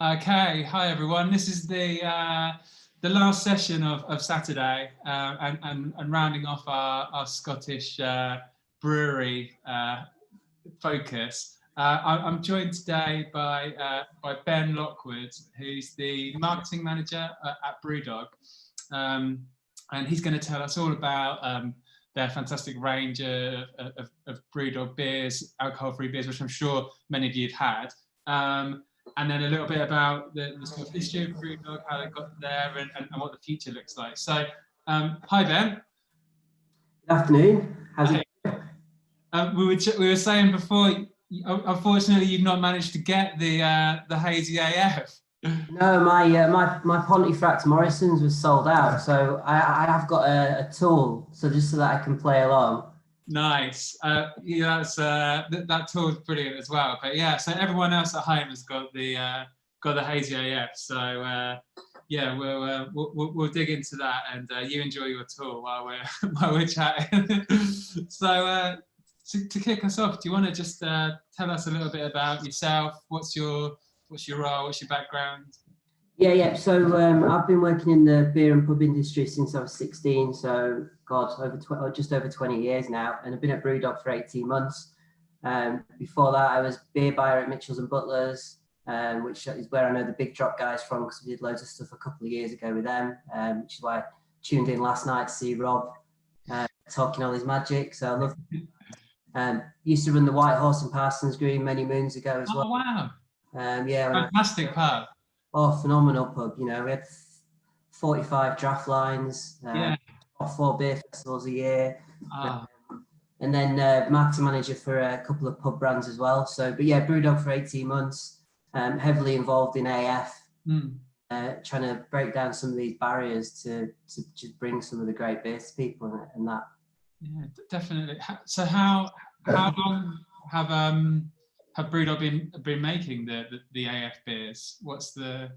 Okay, hi everyone. This is the last session of Saturday, and rounding off our Scottish brewery focus. I'm joined today by Ben Lockwood, who's the marketing manager at Brewdog, and he's going to tell us all about their fantastic range of Brewdog beers, alcohol-free beers, which I'm sure many of you have had. And then a little bit about the sort of history of Brewdog, how they got there, and what the future looks like. So, hi Ben. Good afternoon. How's it going? We were saying before, unfortunately, you've not managed to get the Hazy AF. No, my Pontefract Morrison's was sold out, so I have got a tool, so just so that I can play along. Nice. Yeah, that tool is brilliant as well. But yeah, so everyone else at home has got the Hazy AF. So yeah, we'll dig into that, and you enjoy your tool while we're chatting. So to kick us off, do you want to just tell us a little bit about yourself? What's your role? What's your background? Yeah. So I've been working in the beer and pub industry since I was 16. So just over 20 years now, and I've been at Brewdog for 18 months. Before that, I was beer buyer at Mitchells and Butlers, which is where I know the Big Drop guys from, because we did loads of stuff a couple of years ago with them, which is why I tuned in last night to see Rob talking all his magic. So I love. Used to run the White Horse in Parsons Green many moons ago as well. Oh wow! Yeah, fantastic pub. Oh, phenomenal pub. You know, we had 45 draft lines. Yeah. 4 beer festivals a year. And then marketing manager for a couple of pub brands as well. So, but yeah, Brewdog for 18 months, heavily involved in AF, trying to break down some of these barriers to just bring some of the great beers to people and that. Yeah, definitely. So how long have Brewdog been making the AF beers? What's the...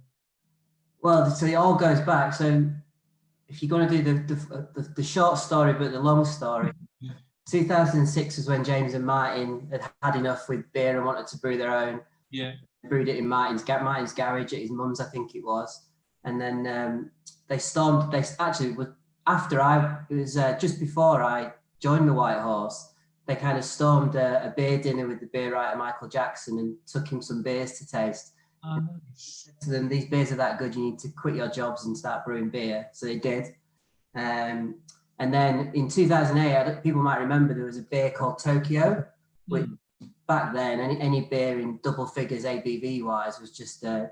Well, so it all goes back. So if you're going to do the short story, but the long story, 2006 was when James and Martin had enough with beer and wanted to brew their own. Yeah. They brewed it in Martin's garage at his mum's, I think it was. And then they stormed. It was just before I joined the White Horse. They kind of stormed a beer dinner with the beer writer Michael Jackson and took him some beers to taste. Nice. To them, these beers are that good, you need to quit your jobs and start brewing beer. So they did. And then in 2008, people might remember there was a beer called Tokyo, which back then any beer in double figures ABV wise was just it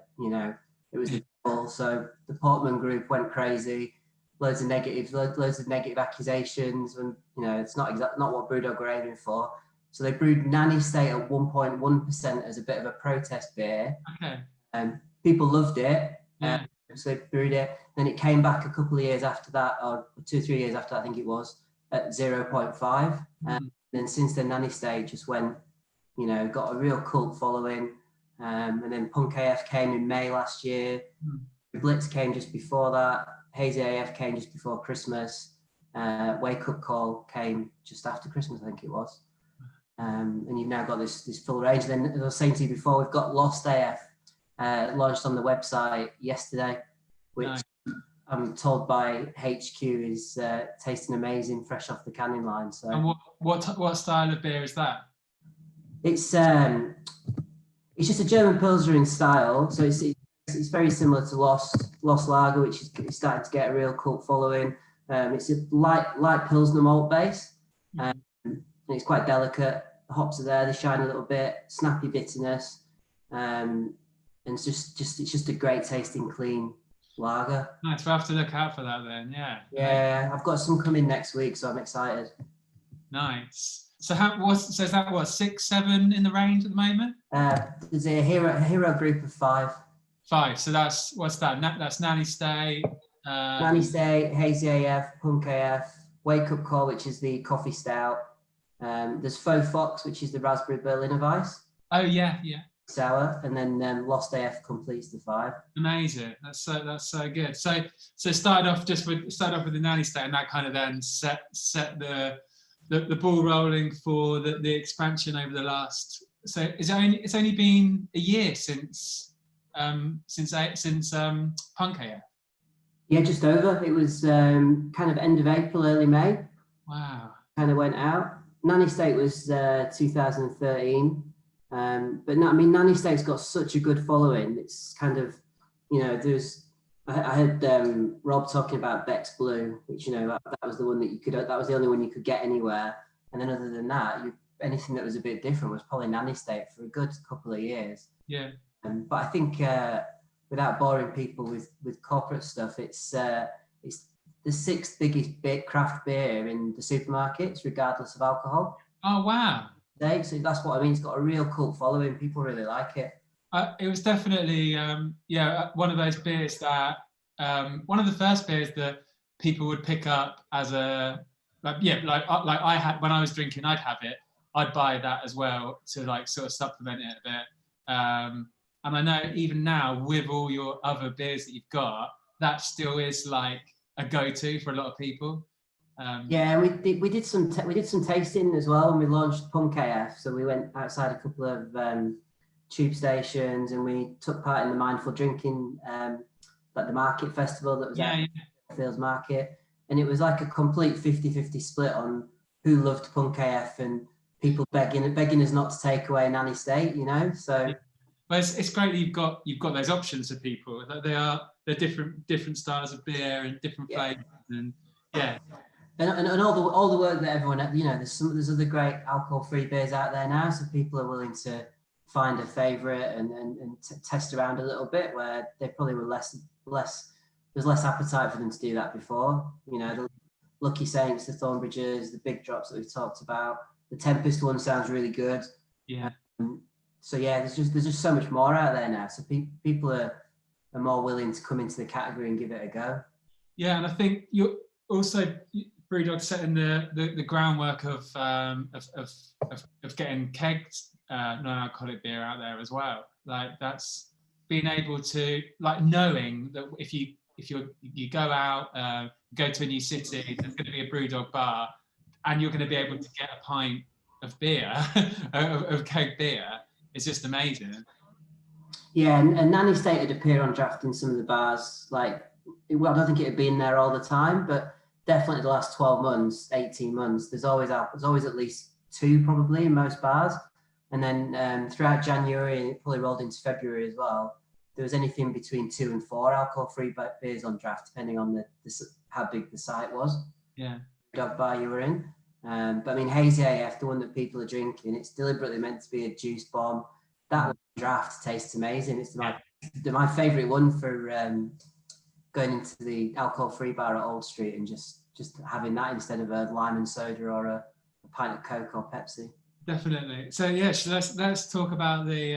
was the devil. So the Portman group went crazy, loads of negative accusations, and it's not what Brewdog were aiming for. So they brewed Nanny State at 1.1% as a bit of a protest beer. Okay. People loved it. Yeah. So they brewed it. Then it came back a couple of years after that, or 2 or 3 years after that, I think it was, at 0.5. Then since then, Nanny State just went, got a real cult following. And then Punk AF came in May last year. Blitz came just before that. Hazy AF came just before Christmas. Wake Up Call came just after Christmas, I think it was. And you've now got this full range. Then, as I was saying to you before, we've got Lost AF launched on the website yesterday, which I'm told by HQ is tasting amazing, fresh off the canning line. So, and what style of beer is that? It's just a German Pilsner in style. So it's very similar to Lost Lager, which is starting to get a real cult following. It's a light Pilsner malt base, and it's quite delicate. The hops are there; they shine a little bit. Snappy bitterness, and it's just a great tasting, clean lager. Nice. We'll have to look out for that then. Yeah. Yeah, I've got some coming next week, so I'm excited. Nice. So is that what, 6, 7 in the range at the moment? There's a hero group of 5. 5. So what's that? That's Nanny State. Nanny State, Hazy AF, Punk AF, Wake Up Call, which is the coffee stout. There's Faux Fox, which is the raspberry Berliner Weiss. Oh yeah. Sour, and then Lost AF completes the 5. Amazing. That's so good. So started off with the Nanny State, and that kind of then set the ball rolling for the expansion over the last. So it's only been a year since since Punk AF? Yeah, just over. It was kind of end of April, early May. Wow. Kind of went out. Nanny State was 2013. But no, I mean, Nanny State's got such a good following. It's kind of, I heard Rob talking about Beck's Blue, which, that was the one that was the only one you could get anywhere. And then other than that, anything that was a bit different was probably Nanny State for a good couple of years. Yeah. But I think without boring people with corporate stuff, it's the 6th biggest craft beer in the supermarkets, regardless of alcohol. Oh, wow. So that's what I mean. It's got a real cult following. People really like it. It was definitely, one of those beers that, one of the first beers that people would pick up as like I had, when I was drinking, I'd have it. I'd buy that as well to like sort of supplement it a bit. And I know even now with all your other beers that you've got, that still is like a go-to for a lot of people. Yeah, we did some tasting as well when we launched Punk AF. So we went outside a couple of tube stations and we took part in the mindful drinking, like the market festival that was at Fields Market, and it was like a complete 50-50 split on who loved Punk AF and people begging us not to take away Nanny State, So. Yeah. Well, it's great that you've got those options for people. They're different styles of beer and different flavors, and yeah. And all the work that everyone, there's other great alcohol-free beers out there now, so people are willing to find a favourite and test around a little bit, where they probably were there's less appetite for them to do that before. The Lucky Saints, the Thornbridges, the Big Drops that we've talked about. The Tempest one sounds really good. Yeah. So yeah, there's just so much more out there now. So people are more willing to come into the category and give it a go. Yeah, and I think you're also Brewdog setting the groundwork of getting kegged non-alcoholic beer out there as well. Like that's being able to, like, knowing that if you go out, go to a new city, there's going to be a Brewdog bar, and you're going to be able to get a pint of beer, of keg beer. It's just amazing. Yeah, and Nanny State had appeared on draft in some of the bars. I don't think it had been there all the time, but definitely the last 12 months, 18 months, there's always at least 2 probably in most bars. And then throughout January, and it probably rolled into February as well, there was anything between 2 and 4 alcohol-free beers on draft, depending on how big the site was. Yeah. Dog bar you were in. But I mean, Hazy AF, the one that people are drinking, it's deliberately meant to be a juice bomb. That one draft tastes amazing. It's my favourite one for going into the alcohol-free bar at Old Street and just having that instead of a lime and soda or a pint of Coke or Pepsi. Definitely. So yeah, so let's talk about the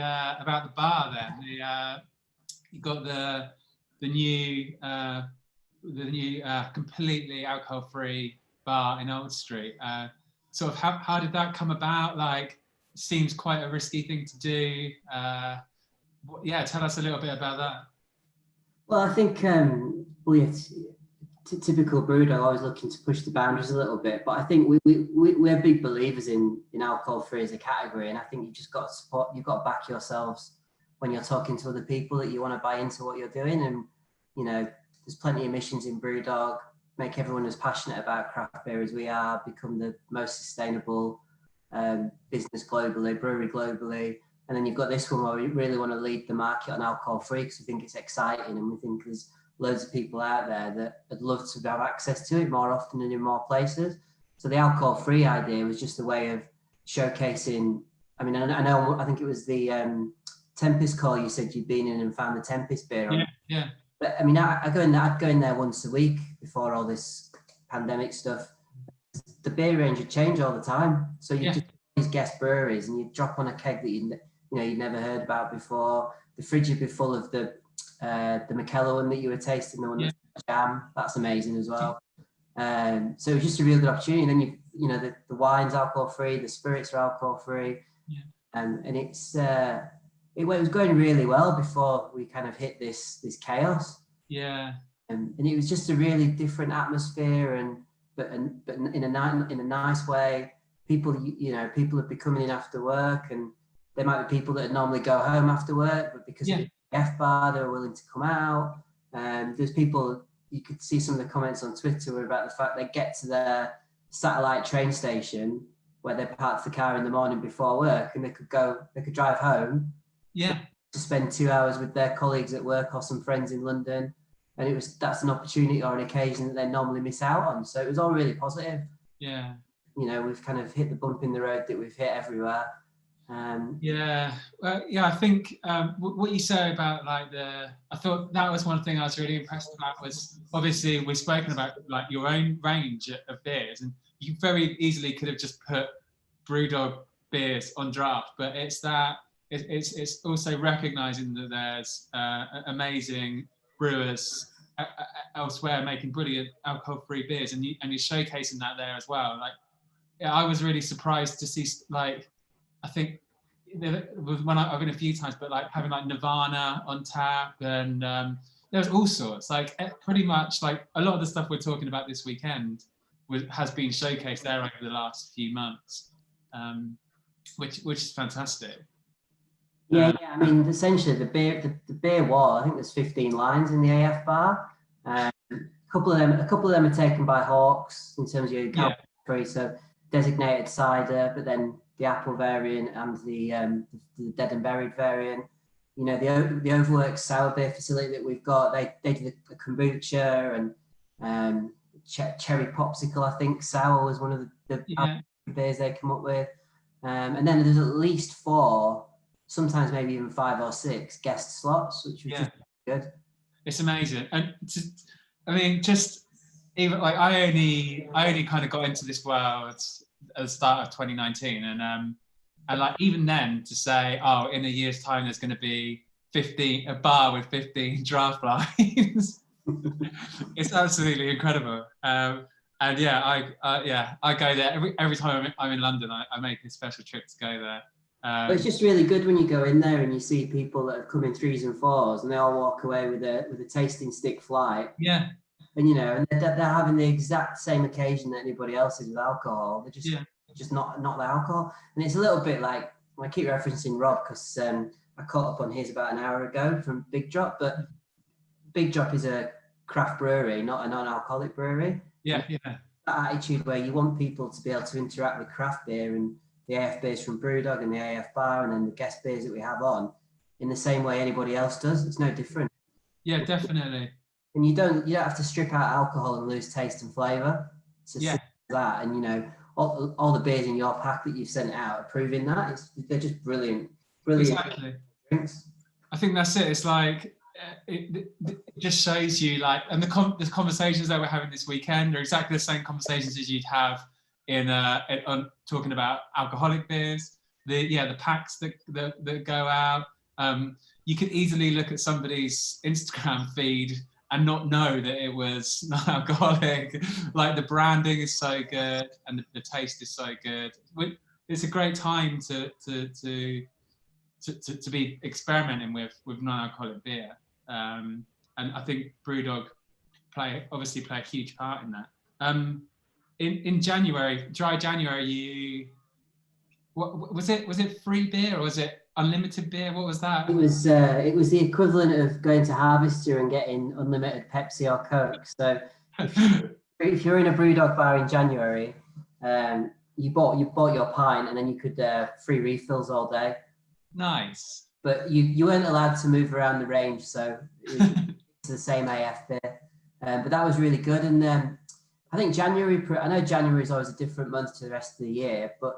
bar then. You got the new completely alcohol-free bar in Old Street. Sort of how did that come about? Like, seems quite a risky thing to do. Tell us a little bit about that. Well, I think typical Brewdog, always looking to push the boundaries a little bit, but I think we're big believers in alcohol-free as a category, and I think you've just got to support. You've got to back yourselves when you're talking to other people that you want to buy into what you're doing, and there's plenty of missions in Brewdog. Make everyone as passionate about craft beer as we are, become the most sustainable business globally, brewery globally. And then you've got this one where we really want to lead the market on alcohol-free because we think it's exciting, and we think there's loads of people out there that would love to have access to it more often and in more places. So the alcohol-free idea was just a way of showcasing. I mean, I think it was the Tempest call you said you'd been in and found the Tempest beer on. Yeah. But I mean, I'd go in there once a week before all this pandemic stuff. The beer range would change all the time. So you just these guest breweries and you drop on a keg that you'd never heard about before. The fridge would be full of the McKellar one that you were tasting, the one that's jam. That's amazing as well. So it was just a real good opportunity. And then the wine's alcohol free, the spirits are alcohol free, and it was going really well before we kind of hit this chaos. Yeah. And it was just a really different atmosphere, but in a nice way. People would be coming in after work, and there might be people that would normally go home after work, but because of the F bar, they were willing to come out. There's people, you could see some of the comments on Twitter were about the fact they get to their satellite train station where they parked the car in the morning before work, and they could drive home. Yeah. To spend 2 hours with their colleagues at work or some friends in London. And that's an opportunity or an occasion that they normally miss out on. So it was all really positive. Yeah. You know, we've kind of hit the bump in the road that we've hit everywhere. Yeah. Well, yeah, I think what you say about like I thought that was one thing I was really impressed about was obviously we've spoken about like your own range of beers, and you very easily could have just put Brewdog beers on draft, but it's also recognizing that there's amazing brewers elsewhere making brilliant alcohol-free beers, and you're showcasing that there as well. Like, yeah, I was really surprised to see, like, I think when I've been a few times, but like having like Nirvana on tap, and there's all sorts, like pretty much like a lot of the stuff we're talking about this weekend has been showcased there over the last few months, which is fantastic. Yeah, I mean, essentially the beer wall, I think there's 15 lines in the AF bar. A couple of them are taken by Hawks in terms of your free, so designated cider, but then the apple variant and the dead and buried variant. You know, the Overworks sour beer facility that we've got, they do the kombucha and cherry popsicle. I think sour was one of the beers they come up with, and then there's at least 4. Sometimes maybe even 5 or 6 guest slots, which was just good. It's amazing, and just even like I only kind of got into this world at the start of 2019, and like even then to say, oh, in a year's time there's going to be a bar with 15 draft lines, it's absolutely incredible. And yeah, I go there every time I'm in London. I make a special trip to go there. But it's just really good when you go in there and you see people that have come in 3s and 4s, and they all walk away with a tasting stick flight. Yeah. And you know, and they're having the exact same occasion that anybody else is with alcohol. They're just not the alcohol. And it's a little bit like, I keep referencing Rob because I caught up on his about an hour ago from Big Drop, but Big Drop is a craft brewery, not a non-alcoholic brewery. Yeah. That attitude where you want people to be able to interact with craft beer and the AF beers from Brewdog and the AF bar, and then the guest beers that we have on, in the same way anybody else does. It's no different. Yeah, definitely. And you don't have to strip out alcohol and lose taste and flavour. It's as simple as that. And you know, all the beers in your pack that you've sent out are proving that. They're just brilliant. Exactly. Drinks. I think that's it. It's like it just shows you, like, and the conversations that we're having this weekend are exactly the same conversations as you'd have on talking about alcoholic beers. The packs that go out. You could easily look at somebody's Instagram feed and not know that it was non-alcoholic. Like, the branding is so good and the taste is so good. It's a great time to be experimenting with non-alcoholic beer. And I think Brewdog play a huge part in that. In January, dry January, was it free beer or was it unlimited beer? What was that? It was the equivalent of going to Harvester and getting unlimited Pepsi or Coke. So if you're in a Brewdog bar in January, you bought your pint and then you could free refills all day. Nice. But you weren't allowed to move around the range, so it was the same AF beer. But that was really good. And I think January is always a different month to the rest of the year, but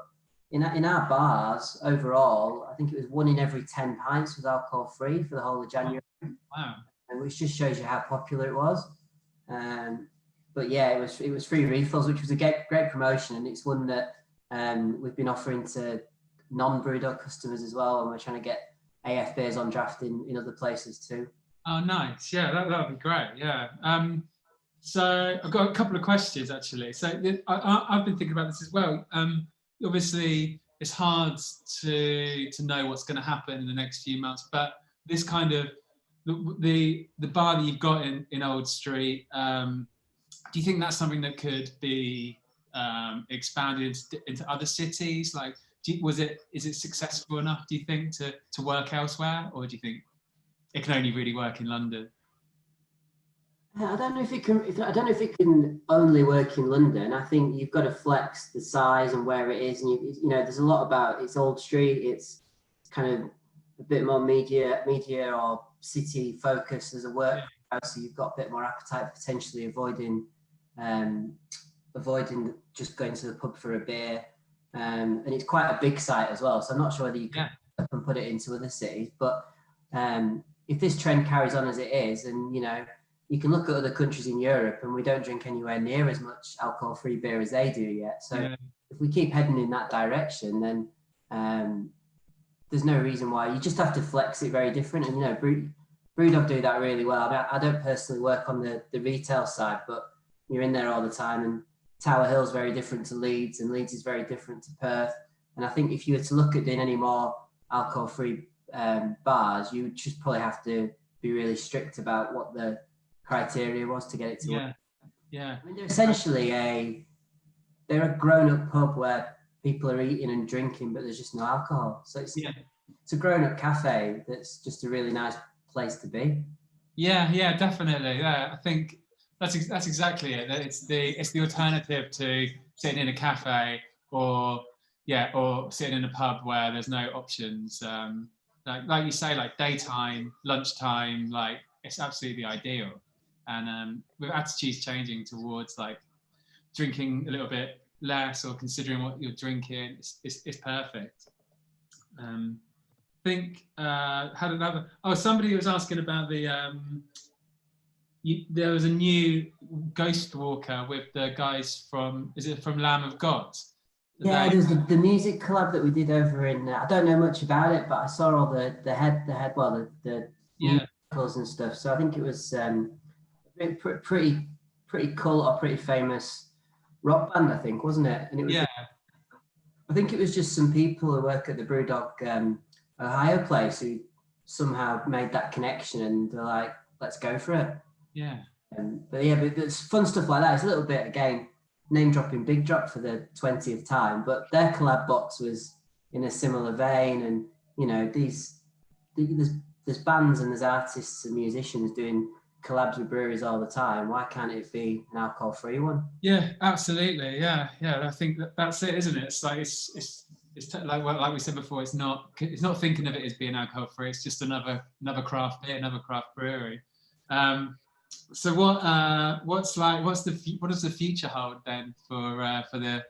in our bars overall, I think it was 1 in every 10 pints was alcohol free for the whole of January. Wow. Which just shows you how popular it was. But yeah, it was free refills, which was a great promotion, and it's one that we've been offering to non-Brewdog customers as well, and we're trying to get AF beers on draft in other places too. Oh, nice. Yeah, that would be great. Yeah. So I've got a couple of questions actually. So I've been thinking about this as well. Obviously, it's hard to know what's going to happen in the next few months, but this kind of the bar that you've got in Old Street, do you think that's something that could be expanded into other cities? Like, is it successful enough, do you think, to work elsewhere, or do you think? it can only really work in London. I don't know if it can. I don't know if it can only work in London. I think you've got to flex the size and where it is, and you know, there's a lot about it's Old Street. It's kind of a bit more media or city focused as a work. Yeah. So you've got a bit more appetite, potentially avoiding just going to the pub for a beer. And it's quite a big site as well. So I'm not sure whether you can put it into other cities, but if this trend carries on as it is, and you know, you can look at other countries in Europe and we don't drink anywhere near as much alcohol-free beer as they do yet. So if we keep heading in that direction, then there's no reason why. You just have to flex it very different. And, you know, Brewdog do that really well. I don't personally work on the retail side, but you're in there all the time. And Tower Hill's very different to Leeds, and Leeds is very different to Perth. And I think if you were to look at doing any more alcohol-free bars, you would just probably have to be really strict about what the criteria was to get it to work. Yeah. I mean, they're essentially they're a grown-up pub where people are eating and drinking, but there's just no alcohol. So it's a grown-up cafe that's just a really nice place to be. Yeah, definitely. Yeah, I think that's exactly it. It's the alternative to sitting in a cafe or sitting in a pub where there's no options. Like you say, like daytime, lunchtime, like it's absolutely ideal. And with attitudes changing towards like drinking a little bit less or considering what you're drinking, it's perfect. I think had another. Oh, somebody was asking about the. There was a new Ghost Walker with the guys from. Is it from Lamb of God? Yeah, there's the music club that we did over in. I don't know much about it, but I saw all the musicals and stuff. So I think it was pretty cool or pretty famous rock band, I think, wasn't it? And it was. I think it was just some people who work at the Brewdog Ohio place who somehow made that connection, and they're like, "Let's go for it." Yeah. But there's fun stuff like that. It's a little bit, again, name dropping Big Drop for the 20th time, but their collab box was in a similar vein. And you know, there's bands and there's artists and musicians doing collabs with breweries all the time. Why can't it be an alcohol-free one? Yeah, absolutely. Yeah. I think that's it, isn't it? It's like it's like we said before. It's not thinking of it as being alcohol-free. It's just another craft beer, another craft brewery. So what does the future hold then for the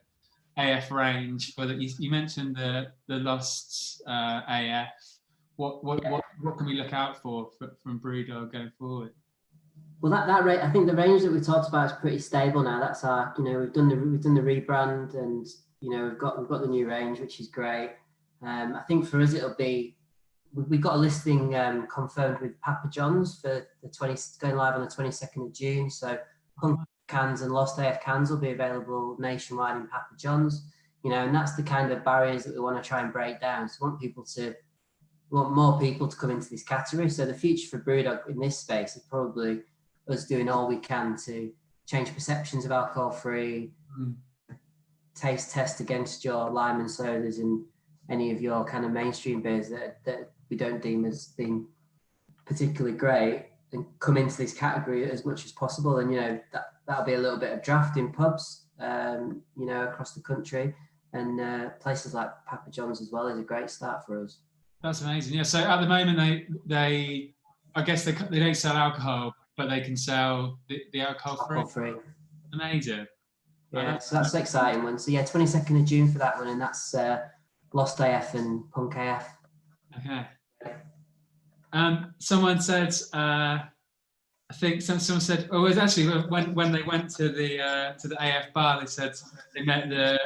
AF range? You mentioned the Lost AF. What can we look out for from Brewdog going forward? Well, that rate, I think the range that we talked about is pretty stable now. That's our, you know, we've done the rebrand, and you know, we've got the new range, which is great. I think for us it'll be, we've got a listing confirmed with Papa John's for going live on the 22nd of June. So Punk cans and Lost AF cans will be available nationwide in Papa John's. You know, and that's the kind of barriers that we want to try and break down. So we want more people to come into this category. So the future for Brewdog in this space is probably us doing all we can to change perceptions of alcohol-free, taste test against your lime and sodas and any of your kind of mainstream beers that we don't deem as being particularly great, and come into this category as much as possible. And you know, that'll be a little bit of draft in pubs, you know, across the country, and places like Papa John's as well is a great start for us. That's amazing. Yeah. So at the moment, they I guess they don't sell alcohol, but they can sell the alcohol-free. Amazing. Yeah, so that's an exciting one. So yeah, 22nd of June for that one, and that's Lost AF and Punk AF. Okay. Someone said, I think someone said, oh, it was actually when they went to the AF bar, they said they met the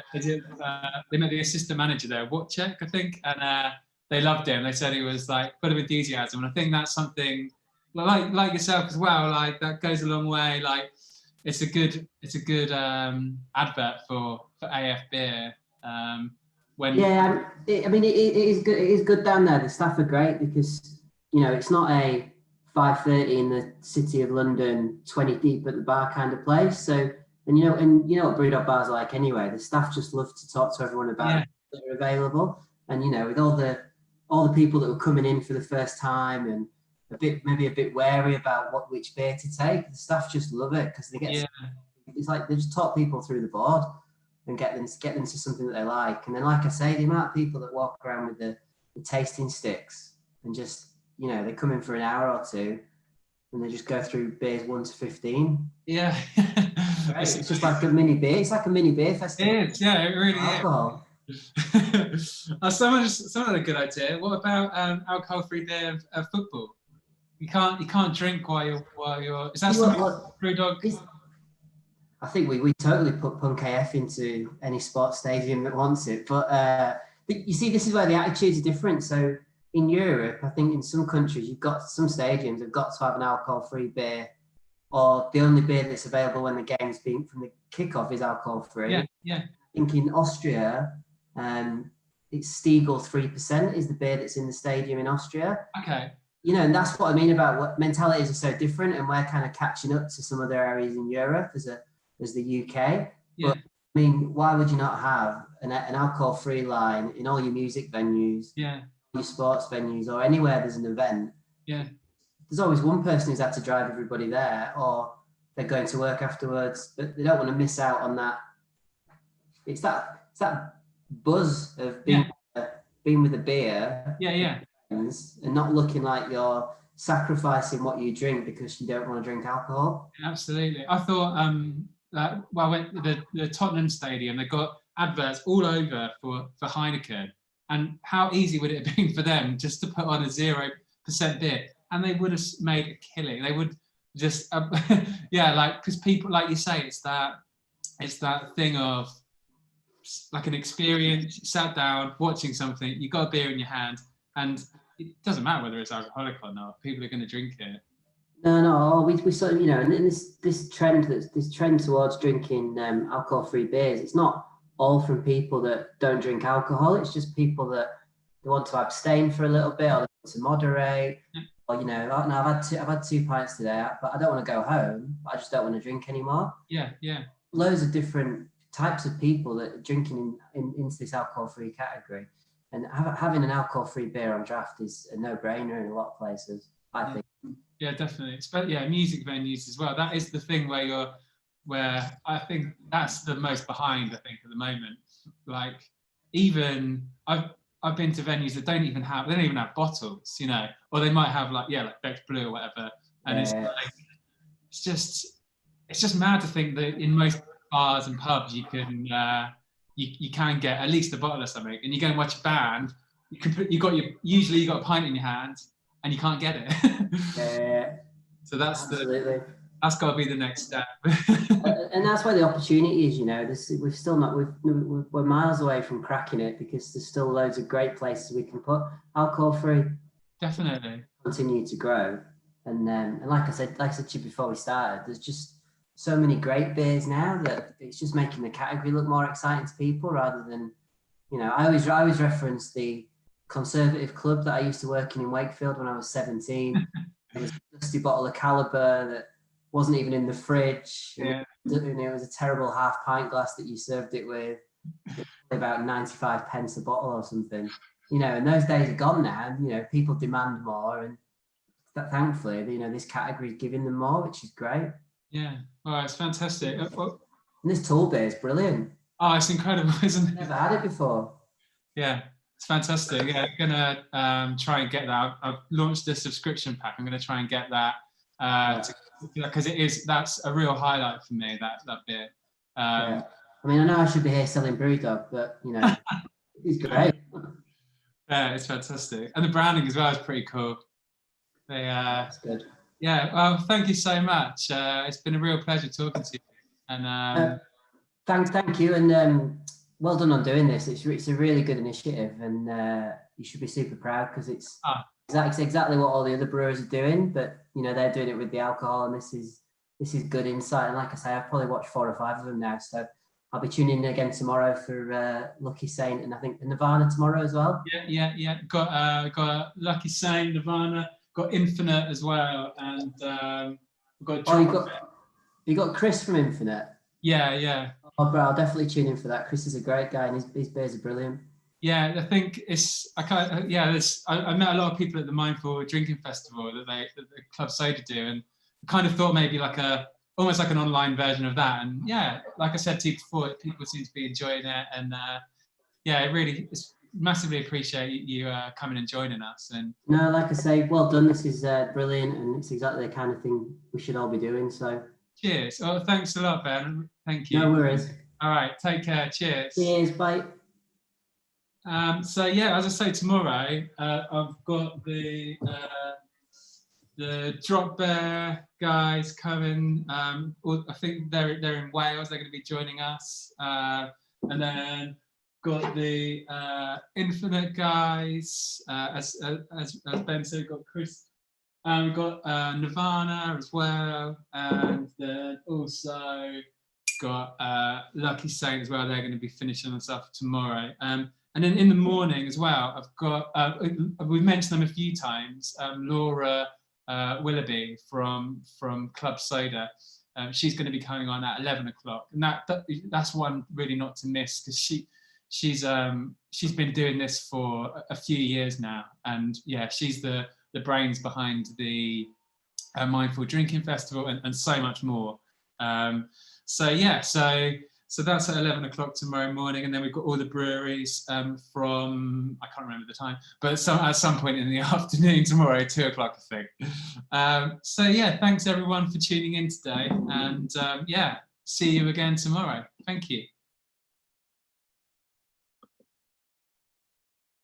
assistant manager there, Wojciech, I think, and they loved him. They said he was like full of enthusiasm, and I think that's something like yourself as well. Like that goes a long way. Like it's a good advert for AF beer. I mean, it is good. It is good down there. The staff are great because, you know, it's not a 5:30 in the city of London, 20 deep at the bar kind of place. So, and you know what Brewdog bars are like anyway. The staff just love to talk to everyone about it that are available. And you know, with all the people that were coming in for the first time, maybe a bit wary about which beer to take. The staff just love it because they get. It's like they just talk people through the board and get them to something that they like. And then, like I say, the amount of people that walk around with the tasting sticks and just, you know, they come in for an hour or two and they just go through beers 1 to 15. Yeah. It's just like a mini beer. It's like a mini beer festival. It is, yeah, it really alcohol. is. Someone had a good idea. What about alcohol-free beer of football? You can't drink while you're. Is that something Brewdog? I think we totally put Punk AF into any sports stadium that wants it. But you see, this is where the attitudes are different. So in Europe, I think in some countries, you've got some stadiums have got to have an alcohol-free beer, or the only beer that's available when the game's being from the kickoff is alcohol-free. Yeah. I think in Austria, it's Stiegl 3% is the beer that's in the stadium in Austria. Okay. You know, and that's what I mean about what mentalities are so different, and we're kind of catching up to some other areas in Europe as the UK. Yeah. But I mean, why would you not have an alcohol-free line in all your music venues, your sports venues, or anywhere there's an event? Yeah. There's always one person who's had to drive everybody there, or they're going to work afterwards, but they don't want to miss out on that. It's that buzz of being with a beer. Yeah. And not looking like you're sacrificing what you drink because you don't want to drink alcohol. Absolutely. I thought I went to the Tottenham Stadium. They got adverts all over for Heineken, and how easy would it have been for them just to put on a 0% beer, and they would have made a killing. They would just because people, like you say, it's that thing of like an experience. You sat down watching something, you got a beer in your hand, and it doesn't matter whether it's alcoholic or not. People are going to drink it. No. We sort of, you know, and this trend towards drinking alcohol-free beers. It's not all from people that don't drink alcohol. It's just people that they want to abstain for a little bit, or they want to moderate. Or, you know, I've had 2 pints today, but I don't want to go home. I just don't want to drink anymore. Yeah. Loads of different types of people that are drinking into this alcohol-free category. And having an alcohol-free beer on draft is a no-brainer in a lot of places, I think. Yeah, definitely. Music venues as well. That is the thing where I think that's the most behind, I think, at the moment. Like, even I've been to venues that don't even have bottles, you know, or they might have like Beck's Blue or whatever. And it's just mad to think that in most bars and pubs you can you can get at least a bottle of something, and you go and watch a band, usually you got a pint in your hand and you can't get it. So that's got to be the next step. And that's where the opportunity is, you know. We're miles away from cracking it, because there's still loads of great places we can put alcohol free. Definitely continue to grow, and like I said to you before we started, there's just so many great beers now that it's just making the category look more exciting to people, rather than, you know, I always reference the conservative club that I used to work in Wakefield when I was 17. It was a dusty bottle of Caliber that wasn't even in the fridge. Yeah. It was a terrible half pint glass that you served it with. About 95 pence a bottle or something. You know, and those days are gone now. You know, people demand more, and thankfully, you know, this category is giving them more, which is great. Yeah. Oh, it's fantastic. And this tall beer is brilliant. Oh, it's incredible, isn't it? Never had it before. Yeah, it's fantastic. Yeah, I'm gonna try and get that. I've launched a subscription pack. I'm gonna try and get that because that's a real highlight for me. That beer. I mean, I know I should be here selling Brewdog, but you know, it's great. Yeah, it's fantastic, and the branding as well is pretty cool. That's good. Yeah, well, thank you so much. It's been a real pleasure talking to you. And thank you, and well done on doing this. It's a really good initiative, and you should be super proud, because it's exactly what all the other brewers are doing. But you know, they're doing it with the alcohol, and this is good insight. And like I say, I've probably watched 4 or 5 of them now, so I'll be tuning in again tomorrow for Lucky Saint, and I think Nirvana tomorrow as well. Yeah. Got Lucky Saint, Nirvana. Got Infinite as well, and we've got. You got Chris from Infinite. Yeah. Oh, bro, I'll definitely tune in for that. Chris is a great guy, and his beers are brilliant. Yeah, I think it's, I met a lot of people at the Mindful Drinking Festival that the Club Soda do, and kind of thought maybe like almost like an online version of that. And yeah, like I said to you before, people seem to be enjoying it, and yeah, it's massively appreciate you coming and joining us. And no, like I say, well done. This is brilliant, and it's exactly the kind of thing we should all be doing. So cheers. Oh, thanks a lot, Ben. Thank you. No worries. All right, take care. Cheers. Cheers. Bye. So yeah, as I say, tomorrow I've got the Drop Bear guys coming. I think they're in Wales. They're going to be joining us, and then got the Infinite guys. As Ben said, got Chris. We've got Nirvana as well, and then also got Lucky Saint as well. They're going to be finishing us off tomorrow. And then in the morning as well, I've got, we've mentioned them a few times, Laura Willoughby from Club Soda. She's going to be coming on at 11 o'clock. And that's one really not to miss, because she's been doing this for a few years now. And yeah, she's the brains behind the Mindful Drinking Festival and so much more. So yeah, so that's at 11 o'clock tomorrow morning, and then we've got all the breweries from, I can't remember the time, but at some point in the afternoon tomorrow, 2 o'clock, I think. So yeah, thanks everyone for tuning in today, and yeah, see you again tomorrow. Thank you.